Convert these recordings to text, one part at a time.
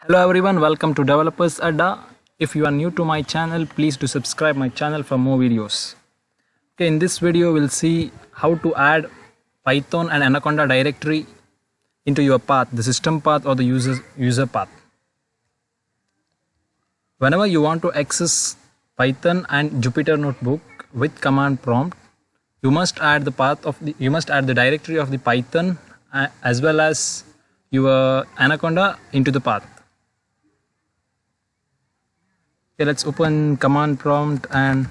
Hello everyone, welcome to Developers Adda. If you are new to my channel, please do subscribe my channel for more videos. Okay, in this video we'll see how to add Python and Anaconda directory into your path, the system path or the user path. Whenever you want to access Python and Jupyter Notebook with command prompt, you must add the directory of the Python as well as your Anaconda into the path. Okay, let's open command prompt and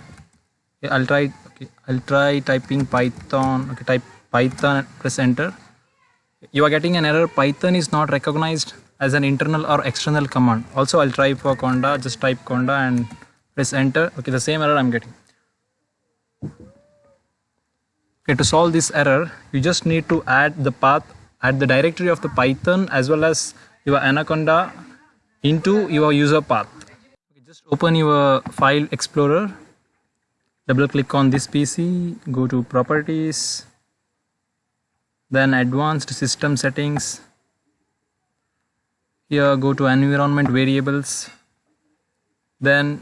I'll try typing Python. Okay, type Python and press enter. You are getting an error. Python is not recognized as an internal or external command. Also, I'll try for Conda. Just type Conda and press enter. Okay, the same error I'm getting. Okay, to solve this error, you just need to add the directory of the Python as well as your Anaconda into your user path. Just open your file explorer, double click on this PC, go to properties, then advanced system settings. Here go to environment variables, then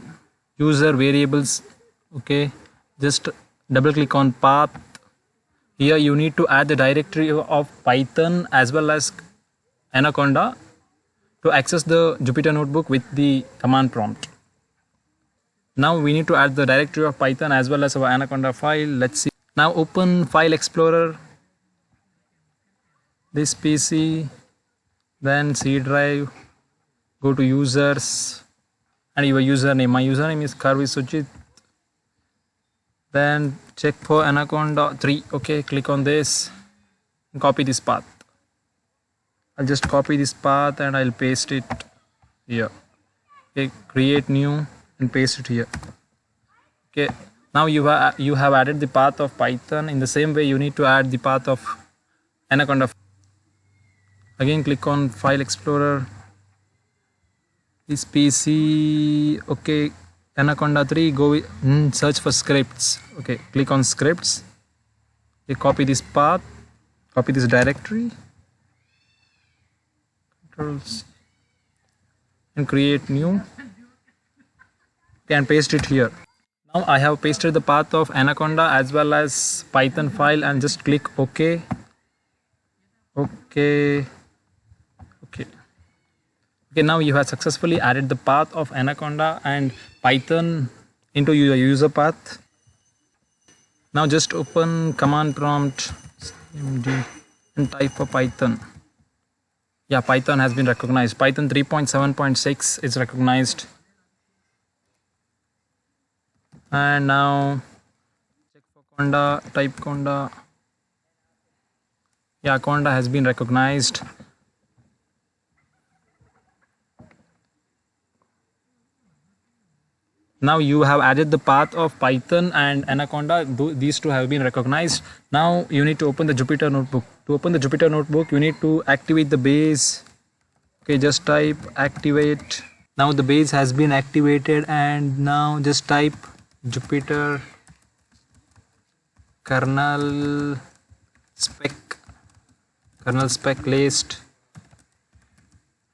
user variables. Okay, just double click on path. Here you need to add the directory of Python as well as Anaconda to access the Jupyter Notebook with the command prompt. Now we need to add the directory of Python as well as our Anaconda file. Let's see. Now open File Explorer, this PC, then C drive, go to users and your username. My username is Karvi Sujit. Then check for Anaconda 3. Okay, click on this and copy this path. I'll just copy this path and I'll paste it here. Okay, create new and paste it here. Okay, now you have added the path of Python. In the same way you need to add the path of Anaconda. Again click on File Explorer, this PC. Okay, Anaconda 3, go search for scripts. Okay, click on scripts. Okay, copy this path, copy this directory, Control C, and create new. Okay, and paste it here. Now I have pasted the path of Anaconda as well as Python file and just click OK. Okay, now you have successfully added the path of Anaconda and Python into your user path. Now just open command prompt cmd and type for Python. Yeah, Python has been recognized. Python 3.7.6 is recognized. And now check for Conda, type Conda. Yeah, Conda has been recognized. Now you have added the path of Python and Anaconda. These two have been recognized. Now you need to open the Jupyter Notebook. To open the Jupyter Notebook, you need to activate the base. Okay, just type activate. Now the base has been activated and now just type Jupyter kernel spec list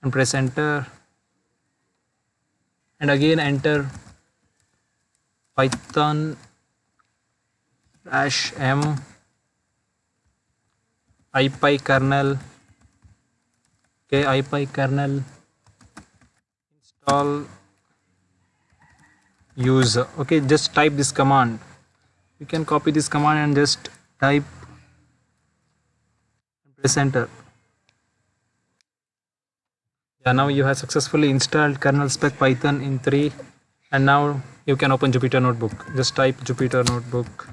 and press enter and again enter Python -m ipykernel. Okay, ipykernel install user. Okay, just type this command. You can copy this command and just type and press enter. Yeah, now you have successfully installed kernel spec Python in 3 and now you can open Jupyter Notebook. Just type Jupyter Notebook.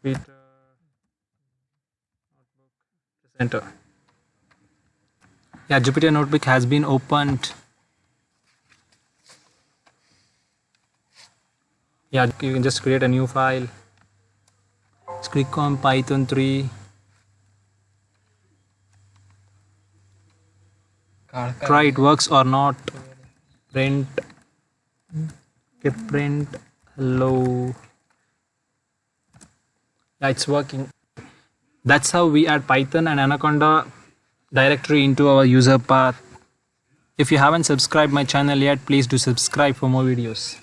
Press enter. Yeah, Jupyter Notebook has been opened. Yeah, you can just create a new file. Just click on Python 3. Try it works or not. Print. Okay, print hello. Yeah, it's working. That's how we add Python and Anaconda directory into our user path. If you haven't subscribed my channel yet, please do subscribe for more videos.